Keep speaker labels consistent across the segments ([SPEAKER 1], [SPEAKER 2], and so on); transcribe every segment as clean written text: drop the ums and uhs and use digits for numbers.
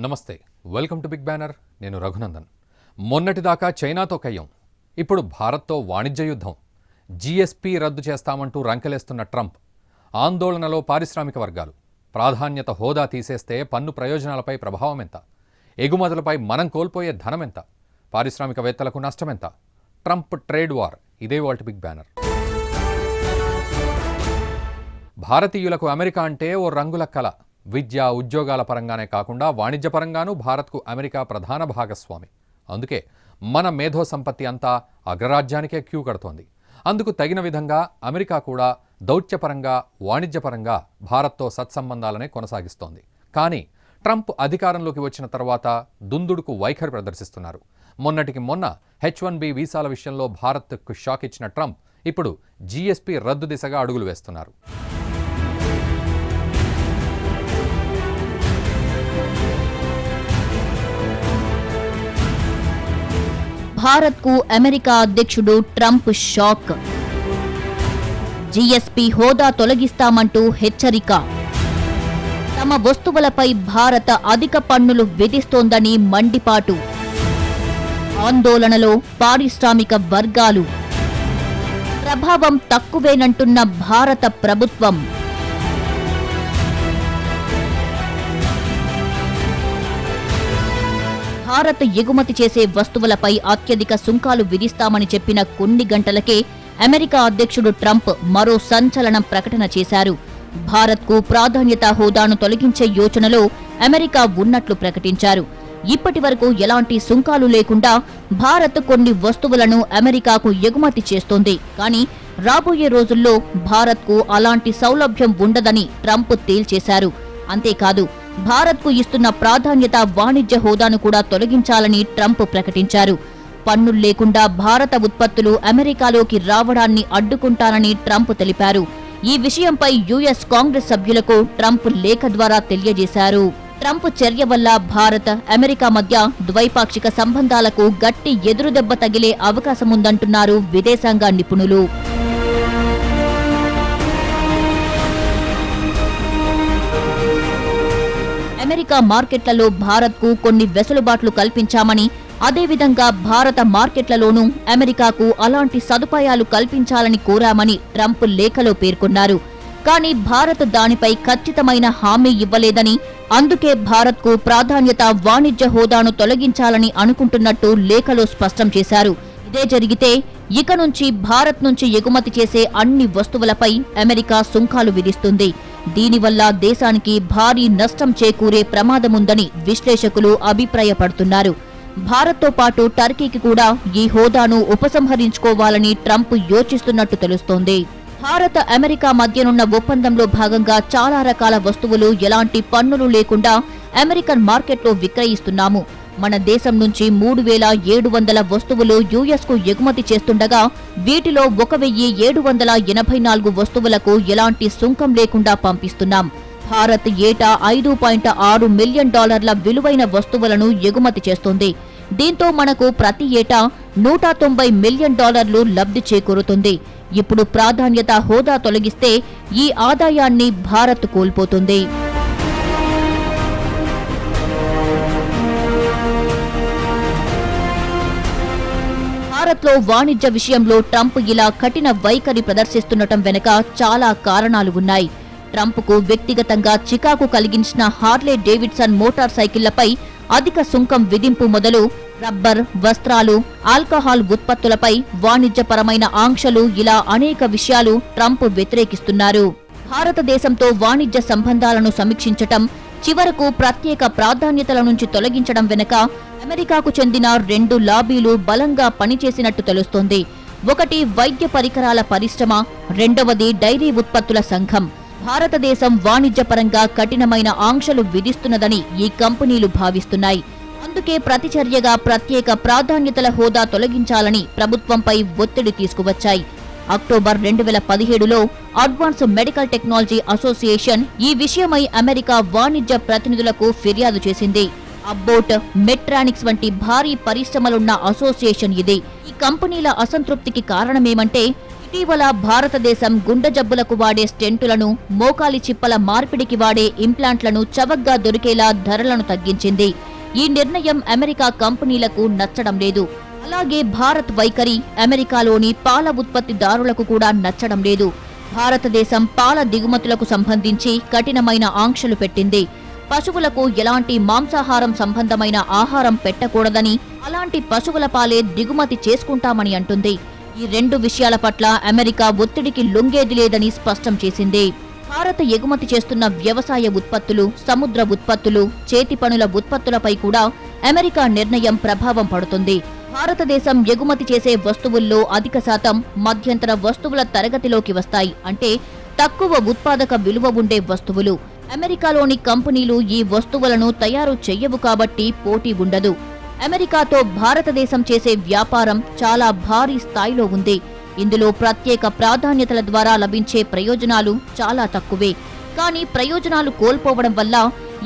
[SPEAKER 1] నమస్తే, welcome to big banner. నేను రఘునందన్. మొన్నటిదాకా చైనాతో కయ్యం, ఇప్పుడు భారత్తో వాణిజ్య యుద్ధం. జీఎస్పీ రద్దు చేస్తామంటూ రంకెలేస్తున్న ట్రంప్. ఆందోళనలో పారిశ్రామిక వర్గాలు. ప్రాధాన్యత హోదా తీసేస్తే పన్ను ప్రయోజనాలపై ప్రభావం ఎంత? ఎగుమతులపై మనం కోల్పోయే ధనమెంత? పారిశ్రామికవేత్తలకు నష్టమెంత? ట్రంప్ ట్రేడ్ వార్, ఇదే వాల్ట్ బిగ్ బ్యానర్. భారతీయులకు అమెరికా అంటే ఓ రంగుల కళ. విద్య, ఉద్యోగాల పరంగానే కాకుండా వాణిజ్యపరంగానూ భారత్కు అమెరికా ప్రధాన భాగస్వామి. అందుకే మన మేధో సంపత్తి అంతా అగ్రరాజ్యానికే క్యూ కడుతోంది. అందుకు తగిన విధంగా అమెరికా కూడా దౌత్యపరంగా, వాణిజ్యపరంగా భారత్తో సత్సంబంధాలనే కొనసాగిస్తోంది. కానీ ట్రంప్ అధికారంలోకి వచ్చిన తర్వాత దుందుడుకు వైఖరి ప్రదర్శిస్తున్నారు. మొన్నటికి మొన్న H-1B వీసాల విషయంలో భారత్కు షాక్ ఇచ్చిన ట్రంప్ ఇప్పుడు జీఎస్పీ రద్దు దిశగా అడుగులు వేస్తున్నారు.
[SPEAKER 2] భారత్కు అమెరికా అధ్యక్షుడు ట్రంప్ షాక్. జీఎస్పీ హోదా తొలగిస్తామంటూ హెచ్చరిక. తమ వస్తువులపై భారత అధిక పన్నులు విధిస్తోందని మండిపాటు. ఆందోళనలో పారిశ్రామిక వర్గాలు. ప్రభావం తక్కువేనంటున్న భారత ప్రభుత్వం. భారత్ ఎగుమతి చేసే వస్తువులపై అత్యధిక సుంకాలు విధిస్తామని చెప్పిన కొన్ని గంటలకే అమెరికా అధ్యక్షుడు ట్రంప్ మరో సంచలనం ప్రకటన చేశారు. భారత్కు ప్రాధాన్యత హోదాను తొలగించే యోచనలో అమెరికా ఉన్నట్లు ప్రకటించారు. ఇప్పటి వరకు ఎలాంటి సుంకాలు లేకుండా భారత్ కొన్ని వస్తువులను అమెరికాకు ఎగుమతి చేస్తోంది. కానీ రాబోయే రోజుల్లో భారత్కు అలాంటి సౌలభ్యం ఉండదని ట్రంప్ తేల్చేశారు. అంతేకాదు, భారత్కు ఇస్తున్న ప్రాధాన్యత వాణిజ్య హోదాను కూడా తొలగించాలని ట్రంప్ ప్రకటించారు. పన్నులు లేకుండా భారత ఉత్పత్తులు అమెరికాలోకి రావడాన్ని అడ్డుకుంటానని ట్రంప్ తెలిపారు. ఈ విషయంపై యుఎస్ కాంగ్రెస్ సభ్యులకు ట్రంప్ లేఖ ద్వారా తెలియజేశారు. ట్రంప్ చర్య వల్ల భారత్, అమెరికా మధ్య ద్వైపాక్షిక సంబంధాలకు గట్టి ఎదురుదెబ్బ తగిలే అవకాశముందంటున్నారు విదేశాంగ నిపుణులు. అమెరికా మార్కెట్లలో భారత్కు కొన్ని వెసులుబాట్లు కల్పించామని, అదేవిధంగా భారత మార్కెట్లలోనూ అమెరికాకు అలాంటి సదుపాయాలు కల్పించాలని కోరామని ట్రంప్ లేఖలో పేర్కొన్నారు. కానీ భారత్ దానిపై ఖచ్చితమైన హామీ ఇవ్వలేదని, అందుకే భారత్కు ప్రాధాన్యత వాణిజ్య హోదాను తొలగించాలని అనుకుంటున్నట్టు లేఖలో స్పష్టం చేశారు. ఇదే జరిగితే ఇక నుంచి భారత్ నుంచి ఎగుమతి చేసే అన్ని వస్తువులపై అమెరికా సుంకాలు విధిస్తుంది. దీనివల్ల దేశానికి భారీ నష్టం చేకూరే ప్రమాదముందని విశ్లేషకులు అభిప్రాయపడుతున్నారు. భారత్తో పాటు టర్కీకి కూడా ఈ హోదాను ఉపసంహరించుకోవాలని ట్రంప్ యోచిస్తున్నట్టు తెలుస్తోంది. భారత్, అమెరికా మధ్యనున్న ఒప్పందంలో భాగంగా చాలా రకాల వస్తువులు ఎలాంటి పన్నులు లేకుండా అమెరికన్ మార్కెట్లో విక్రయిస్తున్నాము. మన దేశం నుంచి 3,700 వస్తువులు యుఎస్కు ఎగుమతి చేస్తుండగా వీటిలో 1,784 వస్తువులకు ఎలాంటి సుంకం లేకుండా పంపిస్తున్నాం. భారత్ ఏటా $5.6 మిలియన్ విలువైన వస్తువులను ఎగుమతి చేస్తోంది. దీంతో మనకు ప్రతి ఏటా $190 మిలియన్ లబ్ధి చేకూరుతుంది. ఇప్పుడు ప్రాధాన్యత హోదా తొలగిస్తే ఈ ఆదాయాన్ని భారత్ కోల్పోతుంది. భారత్లో వాణిజ్య విషయంలో ట్రంప్ ఇలా కఠిన వైఖరి ప్రదర్శిస్తుండటం వెనుక చాలా కారణాలు ఉన్నాయి. ట్రంప్కు వ్యక్తిగతంగా చికాకు కలిగించిన హార్లే డేవిడ్సన్ మోటార్ సైకిళ్లపై అధిక సుంకం విధింపు మొదలు రబ్బర్, వస్త్రాలు, ఆల్కహాల్ ఉత్పత్తులపై వాణిజ్యపరమైన ఆంక్షలు, ఇలా అనేక విషయాలు ట్రంప్ వ్యతిరేకిస్తున్నారు. భారతదేశంతో వాణిజ్య సంబంధాలను సమీక్షించటం, చివరకు ప్రత్యేక ప్రాధాన్యతల నుంచి తొలగించడం వెనుక అమెరికాకు చెందిన 2 లాబీలు బలంగా పనిచేసినట్టు తెలుస్తోంది. ఒకటి వైద్య పరికరాల పరిశ్రమ, రెండవది డైరీ ఉత్పత్తుల సంఘం. భారతదేశం వాణిజ్యపరంగా కఠినమైన ఆంక్షలు విధిస్తున్నదని ఈ కంపెనీలు భావిస్తున్నాయి. అందుకే ప్రతిచర్యగా ప్రత్యేక ప్రాధాన్యతల హోదా తొలగించాలని ప్రభుత్వంపై ఒత్తిడి తీసుకువచ్చాయి. అక్టోబర్ 2017లో అడ్వాన్స్ మెడికల్ టెక్నాలజీ అసోసియేషన్ ఈ విషయమై అమెరికా వాణిజ్య ప్రతినిధులకు ఫిర్యాదు చేసింది. అబ్బోట్, మెట్రానిక్స్ వంటి భారీ పరిశ్రమలున్న అసోసియేషన్ ఇది. ఈ కంపెనీల అసంతృప్తికి కారణమేమంటే ఇటీవల భారతదేశం గుండె జబ్బులకు వాడే స్టెంటులను, మోకాలి చిప్పల మార్పిడికి వాడే ఇంప్లాంట్లను చవకగా దొరికేలా ధరలను తగ్గించింది. ఈ నిర్ణయం అమెరికా కంపెనీలకు నచ్చడం లేదు. అలాగే భారత్ వైఖరి అమెరికాలోని పాల ఉత్పత్తిదారులకు కూడా నచ్చడం లేదు. భారతదేశం పాల దిగుమతులకు సంబంధించి కఠినమైన ఆంక్షలు పెట్టింది. పశువులకు ఎలాంటి మాంసాహారం సంబంధమైన ఆహారం పెట్టకూడదని, అలాంటి పశువుల పాలే దిగుమతి చేసుకుంటామని అంటుంది. ఈ రెండు విషయాల పట్ల అమెరికా ఒత్తిడికి లొంగేది లేదని స్పష్టం చేసింది. భారత్ ఎగుమతి చేస్తున్న వ్యవసాయ ఉత్పత్తులు, సముద్ర ఉత్పత్తులు, చేతి పనుల ఉత్పత్తులపై కూడా అమెరికా నిర్ణయం ప్రభావం పడుతుంది. భారతదేశం ఎగుమతి చేసే వస్తువుల్లో అధిక శాతం మధ్యంతర వస్తువుల తరగతిలోకి వస్తాయి. అంటే తక్కువ ఉత్పాదక విలువ ఉండే వస్తువులు. అమెరికాలోని కంపెనీలు ఈ వస్తువులను తయారు చెయ్యవు కాబట్టి పోటీ ఉండదు. అమెరికాతో భారతదేశం చేసే వ్యాపారం చాలా భారీ స్థాయిలో ఉంది. ఇందులో ప్రత్యేక ప్రాధాన్యతల ద్వారా లభించే ప్రయోజనాలు చాలా తక్కువే. కానీ ప్రయోజనాలు కోల్పోవడం వల్ల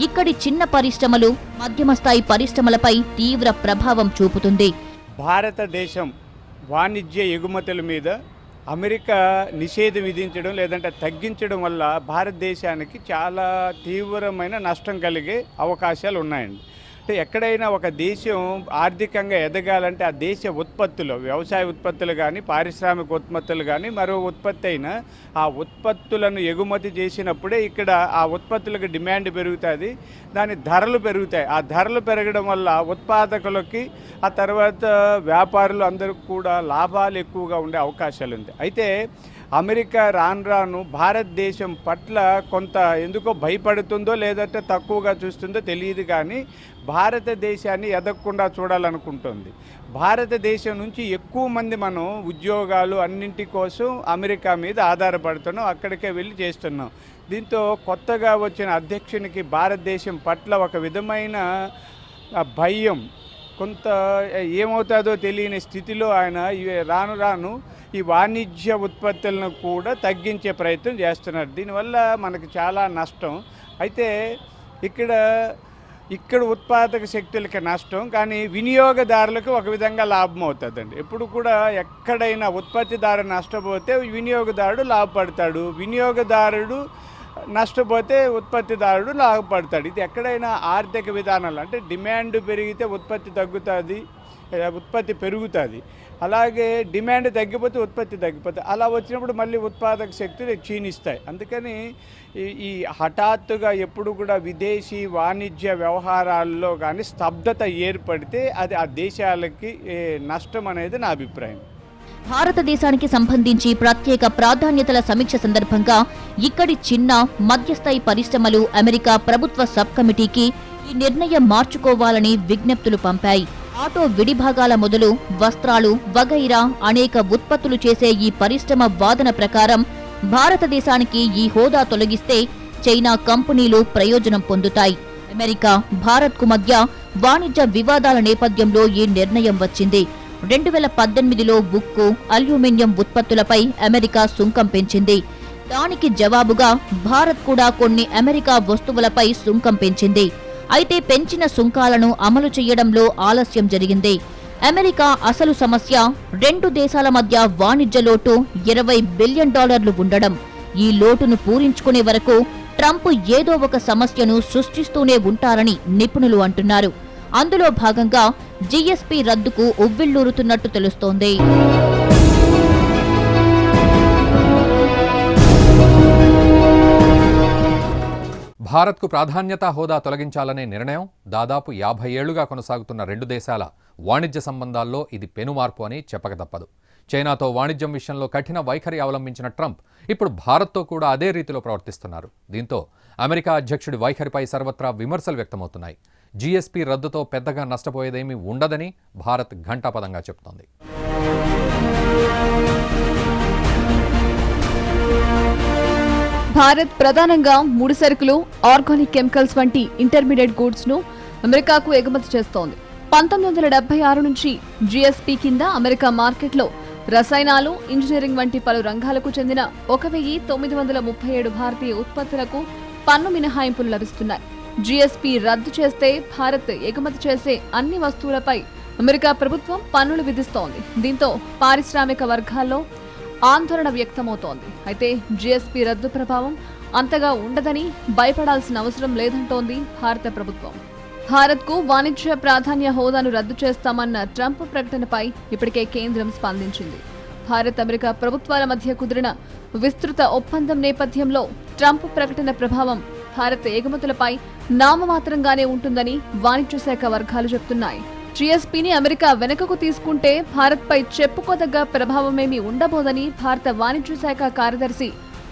[SPEAKER 2] ఇక్కడి చిన్న పరిశ్రమలు, మధ్యమ స్థాయి పరిశ్రమలపై తీవ్ర ప్రభావం చూపుతుంది.
[SPEAKER 3] భారతదేశం వాణిజ్య ఎగుమతుల మీద అమెరికా నిషేధం విధించడం లేదంటే తగ్గించడం వల్ల భారతదేశానికి చాలా తీవ్రమైన నష్టం కలిగే అవకాశాలు ఉన్నాయండి. అంటే ఎక్కడైనా ఒక దేశం ఆర్థికంగా ఎదగాలంటే ఆ దేశ ఉత్పత్తులు, వ్యవసాయ ఉత్పత్తులు కానీ, పారిశ్రామిక ఉత్పత్తులు కానీ, మరో ఉత్పత్తి అయినా ఆ ఉత్పత్తులను ఎగుమతి చేసినప్పుడే ఇక్కడ ఆ ఉత్పత్తులకు డిమాండ్ పెరుగుతుంది, దాని ధరలు పెరుగుతాయి. ఆ ధరలు పెరగడం వల్ల ఉత్పాదకులకి, ఆ తర్వాత వ్యాపారులు అందరికీ కూడా లాభాలు ఎక్కువగా ఉండే అవకాశాలు ఉంది. అయితే అమెరికా రాను భారతదేశం పట్ల కొంత ఎందుకో భయపడుతుందో లేదంటే తక్కువగా చూస్తుందో తెలియదు, కానీ భారతదేశాన్ని ఎదగకుండా చూడాలనుకుంటుంది. భారతదేశం నుంచి ఎక్కువ మంది మనం ఉద్యోగాలు అన్నింటి కోసం అమెరికా మీద ఆధారపడుతున్నాం, అక్కడికే వెళ్ళి చేస్తున్నాం. దీంతో కొత్తగా వచ్చిన అధ్యక్షునికి భారతదేశం పట్ల ఒక విధమైన భయం, కొంత ఏమవుతుందో తెలియని స్థితిలో ఆయన రాను ఈ వాణిజ్య ఉత్పత్తులను కూడా తగ్గించే ప్రయత్నం చేస్తున్నారు. దీనివల్ల మనకు చాలా నష్టం. అయితే ఇక్కడ ఉత్పాదక శక్తులకి నష్టం, కానీ వినియోగదారులకు ఒక విధంగా లాభం అవుతుందండి. ఎప్పుడు కూడా ఎక్కడైనా ఉత్పత్తిదారు నష్టపోతే వినియోగదారుడు లాభపడతాడు, వినియోగదారుడు నష్టపోతే ఉత్పత్తిదారుడు లాభపడతాడు. ఇది ఎక్కడైనా ఆర్థిక విధానాలు, అంటే డిమాండ్ పెరిగితే ఉత్పత్తి తగ్గుతుంది, ఉత్పత్తి పెరుగుతుంది. అలాగే డిమాండ్ తగ్గిపోతే ఉత్పత్తి తగ్గిపోతుంది. అలా వచ్చినప్పుడు మళ్ళీ ఉత్పాదక శక్తులు క్షీణిస్తాయి. అందుకని ఈ హఠాత్తుగా ఎప్పుడు కూడా విదేశీ వాణిజ్య వ్యవహారాల్లో కానీ స్తబ్దత ఏర్పడితే అది ఆ దేశాలకి నష్టం అనేది నా అభిప్రాయం.
[SPEAKER 2] భారతదేశానికి సంబంధించి ప్రత్యేక ప్రాధాన్యతల సమీక్ష సందర్భంగా ఇక్కడి చిన్న, మధ్యస్థాయి పరిశ్రమలు అమెరికా ప్రభుత్వ సబ్ కమిటీకి ఈ నిర్ణయం మార్చుకోవాలని విజ్ఞప్తులు పంపాయి. ఆటో విడిభాగాల మొదలు వస్త్రాలు వగైరా అనేక ఉత్పత్తులు చేసే ఈ పరిశ్రమ వాదన ప్రకారం భారతదేశానికి ఈ హోదా తొలగిస్తే చైనా కంపెనీలు ప్రయోజనం పొందుతాయి. అమెరికా, భారత్కు మధ్య వాణిజ్య వివాదాల నేపథ్యంలో ఈ నిర్ణయం వచ్చింది. 2018లో ఉక్కు, అల్యూమినియం ఉత్పత్తులపై అమెరికా సుంకం పెంచింది. దానికి జవాబుగా భారత్ కూడా కొన్ని అమెరికా వస్తువులపై సుంకం పెంచింది. అయితే పెంచిన సుంకాలను అమలు చేయడంలో ఆలస్యం జరిగింది. అమెరికా అసలు సమస్య రెండు దేశాల మధ్య వాణిజ్య లోటు $20 బిలియన్ ఉండడం. ఈ లోటును పూరించుకునే వరకు ట్రంప్ ఏదో ఒక సమస్యను సృష్టిస్తూనే ఉంటారని నిపుణులు అంటున్నారు. అందులో భాగంగా జీఎస్పీ రద్దుకు ఉవ్విళ్లూరుతున్నట్టు తెలుస్తోంది.
[SPEAKER 1] భారత్కు ప్రాధాన్యతా హోదా తొలగించాలనే నిర్ణయం దాదాపు 50 ఏళ్లుగా కొనసాగుతున్న రెండు దేశాల వాణిజ్య సంబంధాల్లో ఇది పెనుమార్పు అని చెప్పక తప్పదు. చైనాతో వాణిజ్యం విషయంలో కఠిన వైఖరి అవలంబించిన ట్రంప్ ఇప్పుడు భారత్తో కూడా అదే రీతిలో ప్రవర్తిస్తున్నారు. దీంతో అమెరికా అధ్యక్షుడి వైఖరిపై సర్వత్రా విమర్శలు వ్యక్తమవుతున్నాయి. జీఎస్పీ రద్దుతో పెద్దగా నష్టపోయేదేమీ ఉండదని భారత్ ఘంటాపదంగా చెబుతోంది.
[SPEAKER 4] భారత్ ప్రధానంగా ముడి సరుకులు, ఆర్గానిక్ కెమికల్స్ వంటి ఇంటర్మీడియట్ గూడ్స్ ను అమెరికాకు ఎగుమతి చేస్తోంది. 1976 నుంచి జీఎస్పీ కింద అమెరికా మార్కెట్లో రసాయనాలు, ఇంజనీరింగ్ వంటి పలు రంగాలకు చెందిన 1937 భారతీయ ఉత్పత్తులకు పన్ను మినహాయింపులు లభిస్తున్నాయి. జీఎస్పీ రద్దు చేస్తే భారత్ ఎగుమతి చేసే అన్ని వస్తువులపై అమెరికా ప్రభుత్వం పన్నులు విధిస్తోంది. దీంతో పారిశ్రామిక వర్గాల్లో ఆందోళన వ్యక్తమవుతోంది. అయితే జీఎస్పీ రద్దు ప్రభావం అంతగా ఉండదని భయపడాల్సిన అవసరం లేదంటోంది భారత ప్రభుత్వం. భారత్కు వాణిజ్య ప్రాధాన్య హోదాను రద్దు చేస్తామన్న ట్రంప్ ప్రకటనపై ఇప్పటికే కేంద్రం స్పందించింది. భారత్ అమెరికా ప్రభుత్వాల మధ్య కుదిరిన విస్తృత ఒప్పందం నేపథ్యంలో ట్రంప్ ప్రకటన ప్రభావం భారత ఎగుమతులపై నామమాత్రంగానే ఉంటుందని వాణిజ్య శాఖ వర్గాలు చెబుతున్నాయి. జీఎస్పీని అమెరికా వెనుకకు తీసుకుంటే భారత్పై చెప్పుకోదగ్గ ప్రభావమేమీ ఉండబోదని భారత వాణిజ్య శాఖ కార్యదర్శి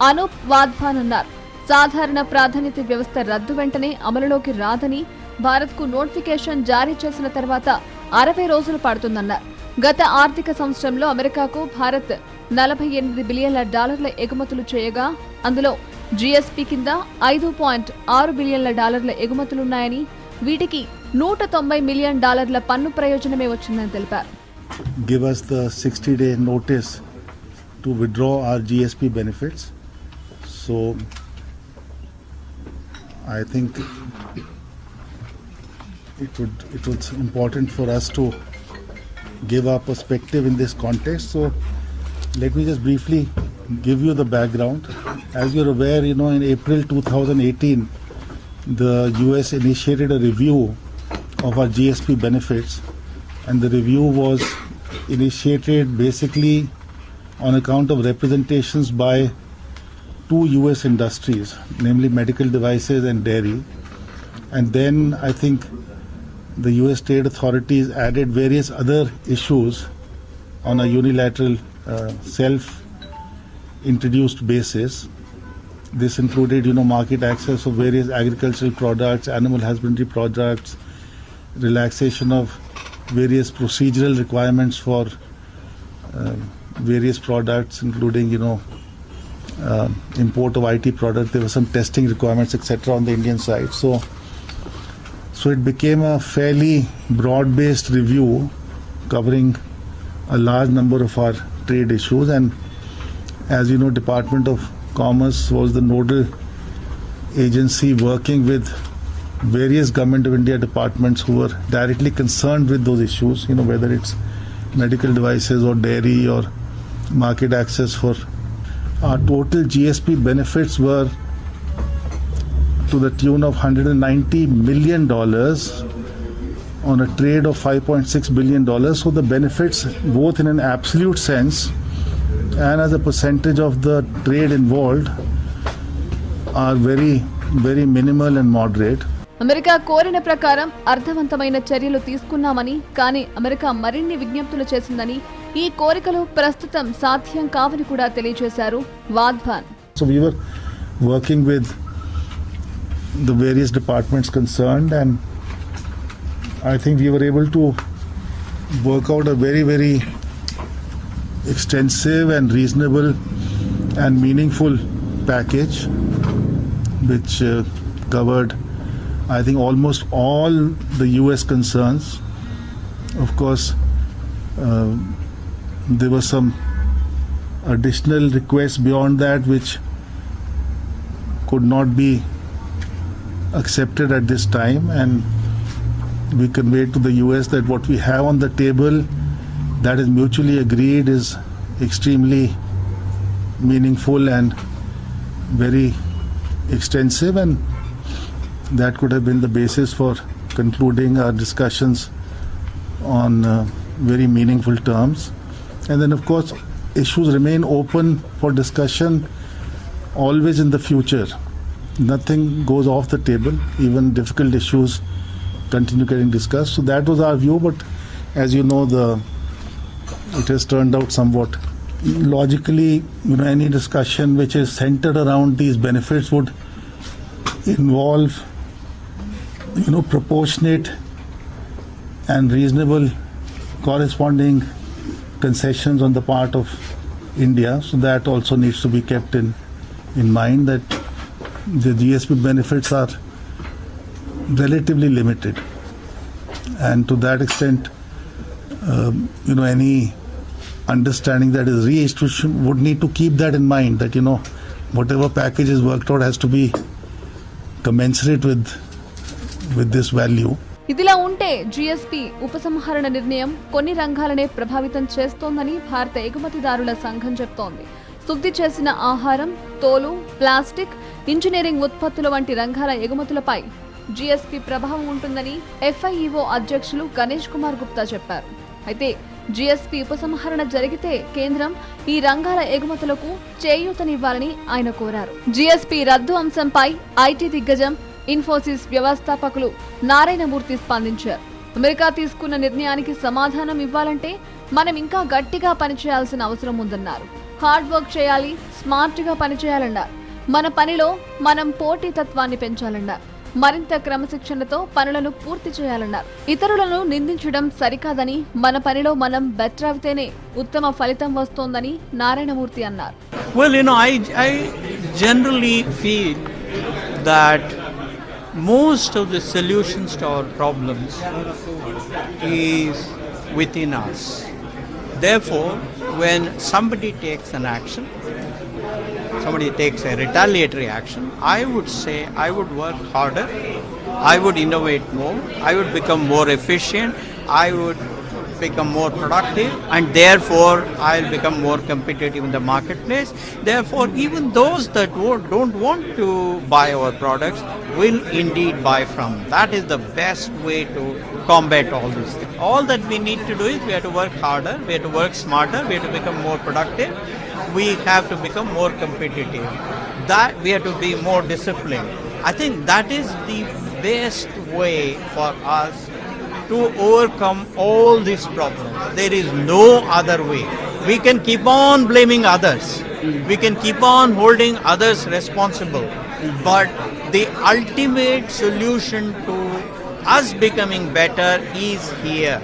[SPEAKER 4] అనూప్ వాధ్వాన్ అన్నారు. సాధారణ ప్రాధాన్యత వ్యవస్థ రద్దు వెంటనే అమలులోకి రాదని, భారత్కు నోటిఫికేషన్ జారీ చేసిన తర్వాత 60 రోజులు పడుతుందన్నారు. గత ఆర్థిక సంవత్సరంలో అమెరికాకు భారత్ $48 బిలియన్ల ఎగుమతులు చేయగా అందులో జీఎస్పీ కింద $5.6 బిలియన్ల ఎగుమతులున్నాయని, వీటికి $190 మిలియన్ పన్ను ప్రయోజనమే వచ్చిందని తెలిపారు.
[SPEAKER 5] Give us the 60-day notice to withdraw our GSP benefits. So I think it was important for us to give our perspective in this context. So let me just briefly give you the background. As you're aware, in April 2018, the US initiated a review of our GSP benefits, and the review was initiated basically on account of representations by two US industries, namely medical devices and dairy. And then I think the US state authorities added various other issues on a unilateral self-introduced basis. This included, market access of various agricultural products, animal husbandry products, relaxation of various procedural requirements for various products, including, import of IT products. There were some testing requirements, etc. on the Indian side. So it became a fairly broad-based review covering a large number of our trade issues. And as you know, Department of Commerce was the nodal agency working with various Government of India departments who were directly concerned with those issues, whether it's medical devices or dairy or market access for. Our total GSP benefits were to the tune of $190 million on a trade of $5.6 billion. So the benefits, both in an absolute sense and as a percentage of the trade involved, are very, very minimal and moderate.
[SPEAKER 4] America కోరిన ప్రకారం అర్థవంతమైన చర్యలు తీసుకున్నామని, కానీ America మరిన్ని విజ్ఞప్తులు చేసిందని, ఈ కోరికలు ప్రస్తుతం సాధ్యం కావని కూడా తెలియజేశారు Wadhawan.
[SPEAKER 5] So we were working with the various departments concerned, and I think we were able to work out a very, very extensive and reasonable and meaningful package which covered, I think, almost all the US concerns. Of course, there were some additional requests beyond that which could not be accepted at this time, and we conveyed to the US that what we have on the table that is mutually agreed is extremely meaningful and very extensive, and that could have been the basis for concluding our discussions on very meaningful terms. And then, of course, issues remain open for discussion always in the future. Nothing goes off the table. Even difficult issues continue getting discussed. So that was our view, but as you know, it has turned out somewhat. Logically, any discussion which is centered around these benefits would involve, proportionate and reasonable corresponding concessions on the part of India. So that also needs to be kept in mind, that the GSP benefits are relatively limited, and to that extent, any understanding that is reached would need to keep that in mind, that whatever package is worked out has to be commensurate with this value.
[SPEAKER 4] ఇదిలా ఉంటే GSP ఉపసంహరణ నిర్ణయం కొన్ని రంగాలనే ప్రభావితం చేస్తోందని భారత ఎగుమతిదారుల సంఘం చెప్తోంది. శుద్ధి చేసిన ఆహారం, తోలు, ప్లాస్టిక్, ఇంజనీరింగ్ ఉత్పత్తుల వంటి రంగాల ఎగుమతులపై జీఎస్పీ ప్రభావం ఉంటుందని ఎఫ్ఐఈఓ అధ్యక్షులు గణేష్ కుమార్ గుప్తా చెప్పారు. అయితే జీఎస్పీ ఉపసంహరణ జరిగితే కేంద్రం ఈ రంగాల ఎగుమతులకు చేయూతనివ్వాలని ఆయన కోరారు. జీఎస్పీ రద్దు అంశంపై ఐటీ దిగ్గజం ఇన్ఫోసిస్ వ్యవస్థాపకులు నారాయణమూర్తి స్పందించారు. అమెరికా తీసుకున్న నిర్ణయానికి సమాధానం ఇవ్వాలంటే మనం ఇంకా గట్టిగా పనిచేయాల్సిన అవసరం ఉందన్నారు. హార్డ్ వర్క్ చేయాలి, స్మార్ట్ గా పనిచేయాలన్నారు. మన పనిలో మనం పోటీతత్వాన్ని పెంచాలన్నారు. మరింత క్రమశిక్షణతో పనులను పూర్తి చేయాలన్నారు. ఇతరులను నిందించడం సరికాదని, మన పనిలో మనం బెటర్ అవుతేనే ఉత్తమ ఫలితం వస్తోందని నారాయణమూర్తి అన్నారు.
[SPEAKER 6] Well, I generally feel that most of the solutions to our problems is within us. Therefore, when somebody takes an action, somebody takes a retaliatory action, I would say I would work harder, I would innovate more, I would become more efficient, I would become more productive, and therefore I'll become more competitive in the marketplace. Therefore, even those that don't want to buy our products will indeed buy from. That is the best way to combat all these things. All that we need to do is we have to work harder, we have to work smarter, we have to become more productive, we have to become more competitive. That we have to be more disciplined. I think that is the best way for us to overcome all these problems. There is no other way. We can keep on blaming others. We can keep on holding others responsible. But the ultimate solution to us becoming better is here.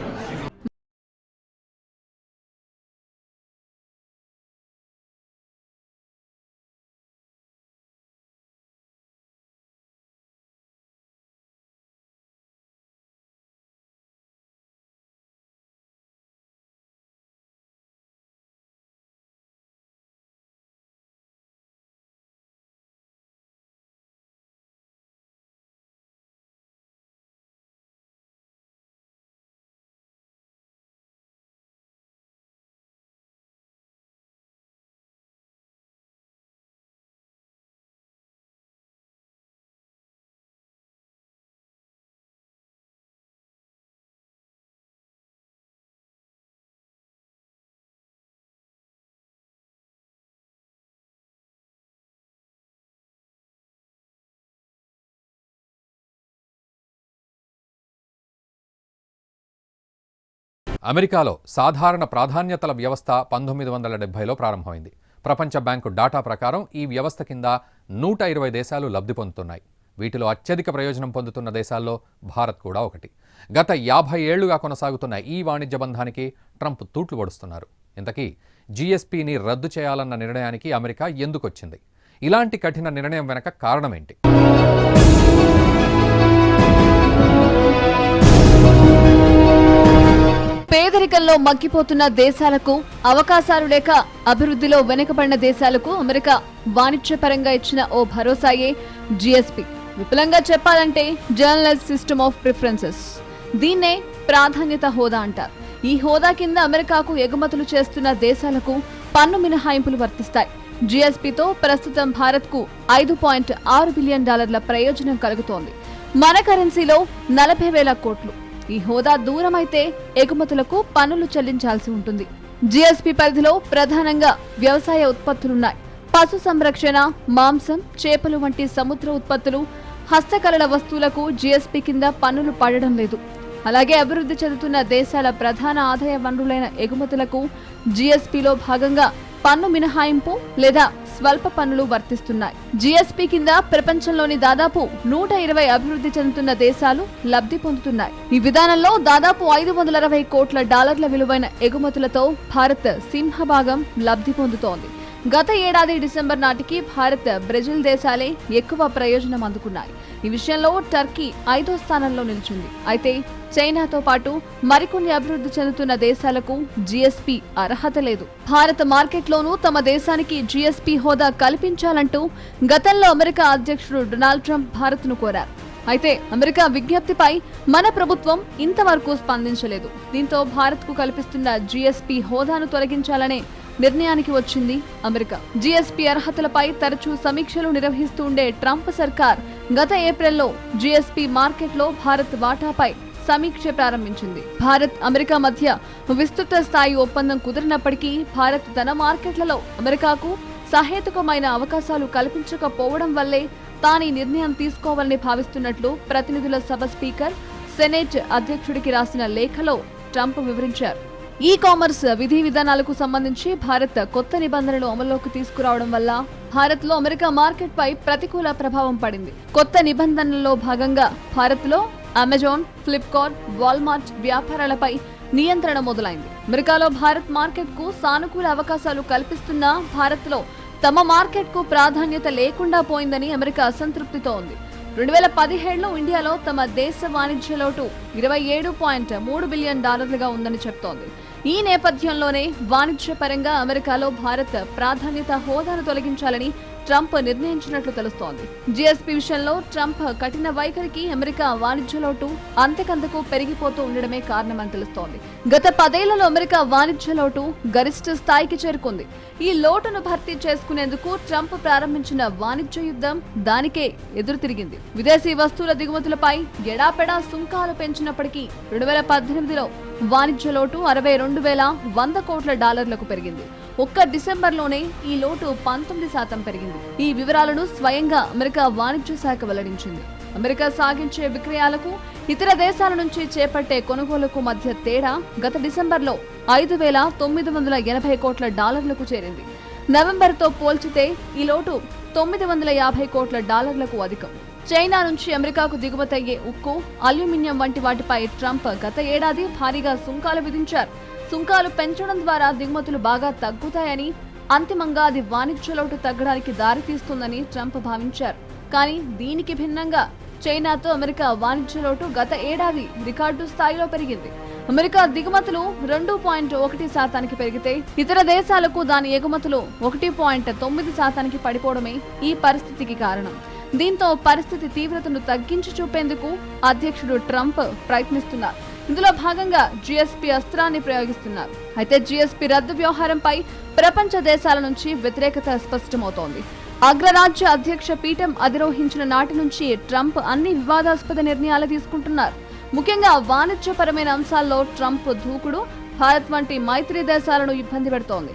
[SPEAKER 1] అమెరికాలో సాధారణ ప్రాధాన్యతల వ్యవస్థ 1970లో ప్రారంభమైంది. ప్రపంచ bank data ప్రకారం ఈ వ్యవస్థ కింద 120 దేశాలు లబ్ధి పొందుతున్నాయి. వీటిలో అత్యధిక ప్రయోజనం పొందుతున్న దేశాల్లో భారత్ కూడా ఒకటి. గత 50 ఏళ్లుగా కొనసాగుతున్న ఈ వాణిజ్య బంధానికి ట్రంప్ తూట్లు పొడుస్తున్నారు. ఇంతకీ జీఎస్పీని రద్దు చేయాలన్న నిర్ణయానికి అమెరికా ఎందుకొచ్చింది? ఇలాంటి కఠిన నిర్ణయం వెనక కారణమేంటి?
[SPEAKER 4] పేదరికంలో మగ్గిపోతున్న దేశాలకు, అవకాశాలు లేక అభివృద్ధిలో వెనుకబడిన దేశాలకు అమెరికా వాణిజ్యపరంగా ఇచ్చిన ఓ భరోసాయే జీఎస్పీ. విపులంగా చెప్పాలంటే జనరలైజ్డ్ సిస్టమ్ ఆఫ్ ప్రిఫరెన్సెస్. దీన్నే ప్రాధాన్యత హోదా అంటారు. ఈ హోదా కింద అమెరికాకు ఎగుమతులు చేస్తున్న దేశాలకు పన్ను మినహాయింపులు వర్తిస్తాయి. జీఎస్పీతో ప్రస్తుతం భారత్కు $5.6 బిలియన్ ప్రయోజనం కలుగుతోంది. మన కరెన్సీలో 40,000 కోట్లు. ఈ హోదా దూరమైతే ఎగుమతులకు పన్నులు చెల్లించాల్సి ఉంటుంది. జీఎస్పీ పరిధిలో ప్రధానంగా వ్యవసాయ ఉత్పత్తులున్నాయి. పశు సంరక్షణ, మాంసం, చేపలు వంటి సముద్ర ఉత్పత్తులు, హస్తకళల వస్తువులకు జీఎస్పీ కింద పన్నులు పడడం లేదు. అలాగే అభివృద్ధి చెందుతున్న దేశాల ప్రధాన ఆదాయ వనరులైన ఎగుమతులకు జీఎస్పీలో భాగంగా పన్ను మినహాయింపు లేదా స్వల్ప పన్నులు వర్తిస్తున్నాయి. జీఎస్పీ కింద ప్రపంచంలోని దాదాపు 120 అభివృద్ధి చెందుతున్న దేశాలు లబ్ధి పొందుతున్నాయి. ఈ విధానంలో దాదాపు $560 కోట్ల విలువైన ఎగుమతులతో భారత్ సింహభాగం లబ్ధి పొందుతోంది. గత ఏడాది డిసెంబర్ నాటికి భారత్, బ్రెజిల్ దేశాలే ఎక్కువ ప్రయోజనం అందుకున్నాయి. ఈ విషయంలో టర్కీ 5వ స్థానంలో నిలిచింది. అయితే చైనాతో పాటు మరికొన్ని అభివృద్ధి చెందుతున్న దేశాలకు జీఎస్పీ అర్హత లేదు. భారత మార్కెట్లోనూ తమ దేశానికి జీఎస్పీ హోదా కల్పించాలంటూ గతంలో అమెరికా అధ్యక్షుడు డొనాల్డ్ ట్రంప్ భారత్ను కోరారు. అయితే అమెరికా విజ్ఞప్తిపై మన ప్రభుత్వం ఇంతవరకు స్పందించలేదు. దీంతో భారత్కు కల్పిస్తున్న జీఎస్పీ హోదాను తొలగించాలనే నిర్ణయానికి వచ్చింది అమెరికా. జీఎస్పీ అర్హతలపై తరచూ సమీక్షలు నిర్వహిస్తూ ఉండే ట్రంప్ సర్కార్ గత ఏప్రిల్లో జీఎస్పీ మార్కెట్లో భారత్ వాటాపై సమీక్ష ప్రారంభించింది. భారత్ అమెరికా మధ్య విస్తృత స్థాయి ఒప్పందం కుదిరినప్పటికీ భారత్ తన మార్కెట్లలో అమెరికాకు సహేతుకమైన అవకాశాలు కల్పించకపోవడం వల్లే తాను నిర్ణయం తీసుకోవాలని భావిస్తున్నట్లు ప్రతినిధుల సభ స్పీకర్, సెనేట్ అధ్యక్షుడికి రాసిన లేఖలో ట్రంప్ వివరించారు. ఈ కామర్స్ విధి విధానాలకు సంబంధించి భారత్ కొత్త నిబంధనలు అమల్లోకి తీసుకురావడం వల్ల భారత్లో అమెరికా మార్కెట్పై ప్రతికూల ప్రభావం పడింది. కొత్త నిబంధనల్లో భాగంగా భారత్లో అమెజాన్, ఫ్లిప్కార్ట్, వాల్మార్ట్ వ్యాపారాలపై నియంత్రణ మొదలైంది. అమెరికాలో భారత్ మార్కెట్కు సానుకూల అవకాశాలు కల్పిస్తున్నా భారత్లో తమ మార్కెట్కు ప్రాధాన్యత లేకుండా పోయిందని అమెరికా అసంతృప్తితో ఉంది. 2017లో ఇండియాలో తమ దేశ వాణిజ్య లోటు $27.3 బిలియన్ ఉందని చెప్తోంది. ఈ నేపథ్యంలోనే వాణిజ్యపరంగా అమెరికాలో భారత్ ప్రాధాన్యత హోదాను తొలగించాలని ట్రంప్ నిర్ణయించినట్లు తెలుస్తోంది. జీఎస్పీ విషయంలో ట్రంప్ కఠిన వైఖరికి అమెరికా వాణిజ్య లోటు అంతకంతకు పెరిగిపోతూ ఉండడమే కారణమని తెలుస్తోంది. గత 10 ఏళ్లలో అమెరికా వాణిజ్య లోటు గరిష్ట స్థాయికి చేరుకుంది. ఈ లోటును భర్తీ చేసుకునేందుకు ట్రంప్ ప్రారంభించిన వాణిజ్య యుద్ధం దానికే ఎదురు తిరిగింది. విదేశీ వస్తువుల దిగుమతులపై ఎడాపెడా సుంకాలు పెంచినప్పటికీ 2018లో వాణిజ్య లోటు $62,100 కోట్ల పెరిగింది. ఒక్క డిసెంబర్లోనే ఈ లోటు 19% పెరిగింది. ఈ వివరాలను స్వయంగా అమెరికా వాణిజ్య శాఖ వెల్లడించింది. అమెరికా సాగించే విక్రయాలకు ఇతర దేశాల నుంచి చేపట్టే కొనుగోలుకు మధ్య తేడా గత డిసెంబర్లో $5,980 కోట్ల చేరింది. నవంబర్తో పోల్చితే ఈ లోటు $950 కోట్ల అధికం. చైనా నుంచి అమెరికాకు దిగుమతయ్యే ఉక్కు, అల్యూమినియం వంటి వాటిపై ట్రంప్ గత ఏడాది భారీగా సుంకాలు విధించారు. సుంకాలు పెంచడం ద్వారా దిగుమతులు బాగా తగ్గుతాయని, అంతిమంగా అది వాణిజ్య లోటు తగ్గడానికి దారితీస్తుందని ట్రంప్ భావించారు. కానీ దీనికి భిన్నంగా చైనాతో అమెరికా వాణిజ్య లోటు గత ఏడాది రికార్డు స్థాయిలో పెరిగింది. అమెరికా దిగుమతులు 2.1% పెరిగితే ఇతర దేశాలకు దాని ఎగుమతులు 1.9% పడిపోవడమే ఈ పరిస్థితికి కారణం. దీంతో పరిస్థితి తీవ్రతను తగ్గించి చూపేందుకు అధ్యక్షుడు ట్రంప్ ప్రయత్నిస్తున్నారు. ఇందులో భాగంగా జీఎస్పీ అస్త్రాన్ని ప్రయోగిస్తున్నారు. అయితే జీఎస్పీ రద్దు వ్యవహారంపై ప్రపంచ దేశాల నుంచి వ్యతిరేకత స్పష్టమవుతోంది. అగ్రరాజ్య అధ్యక్ష పీఠం అధిరోహించిన నాటి నుంచి ట్రంప్ అన్ని వివాదాస్పద నిర్ణయాలు తీసుకుంటున్నారు. ముఖ్యంగా వాణిజ్యపరమైన అంశాల్లో ట్రంప్ దూకుడు భారత్ వంటి మైత్రి దేశాలను ఇబ్బంది పెడుతోంది.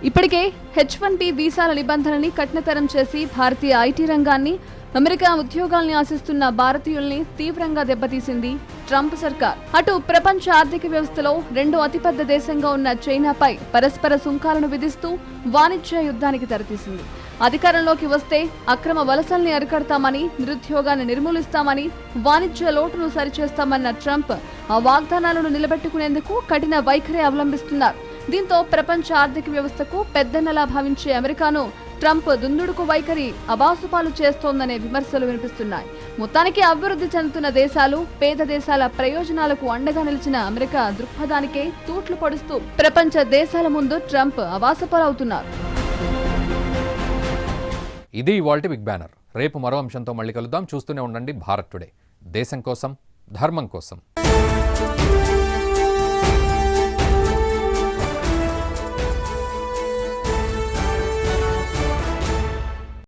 [SPEAKER 4] ఇప్పటికే H-1B వీసాల నిబంధనల్ని కఠినతరం చేసి భారతీయ ఐటీ రంగాన్ని, అమెరికా ఉద్యోగాల్ని ఆశిస్తున్న భారతీయుల్ని తీవ్రంగా దెబ్బతీసింది ట్రంప్ సర్కార్. అటు ప్రపంచ ఆర్థిక వ్యవస్థలో రెండో అతిపెద్ద దేశంగా ఉన్న చైనాపై పరస్పర సుంకాలను విధిస్తూ వాణిజ్య యుద్ధానికి తెరతీసింది. అధికారంలోకి వస్తే అక్రమ వలసల్ని అరికడతామని, నిరుద్యోగాన్ని నిర్మూలిస్తామని, వాణిజ్య లోటును సరిచేస్తామన్న ట్రంప్ ఆ వాగ్దానాలను నిలబెట్టుకునేందుకు కఠిన వైఖరి అవలంబిస్తున్నారు. దీంతో ప్రపంచ ఆర్థిక వ్యవస్థకు పెద్దన్నలా భావించే అమెరికాను ట్రంప్ దుందుడుకు వైఖరి అబాసుపాలు చేస్తోందనే విమర్శలు వినిపిస్తున్నాయి. మొత్తానికి అభివృద్ధి చెందుతున్న దేశాలు, పేద దేశాల ప్రయోజనాలకు అండగా నిలిచిన అమెరికా దృక్పథానికే తూట్లు పొడుస్తూ ప్రపంచ దేశాల ముందు ట్రంప్ అబాసుపాలవుతున్నారు.
[SPEAKER 1] ఇది ఇవాల్టి బిగ్ బ్యానర్. రేపు మరో అంశంతో మళ్ళీ కలుద్దాం. చూస్తూనే ఉండండి భారత్ టుడే. దేశం కోసం, ధర్మం కోసం.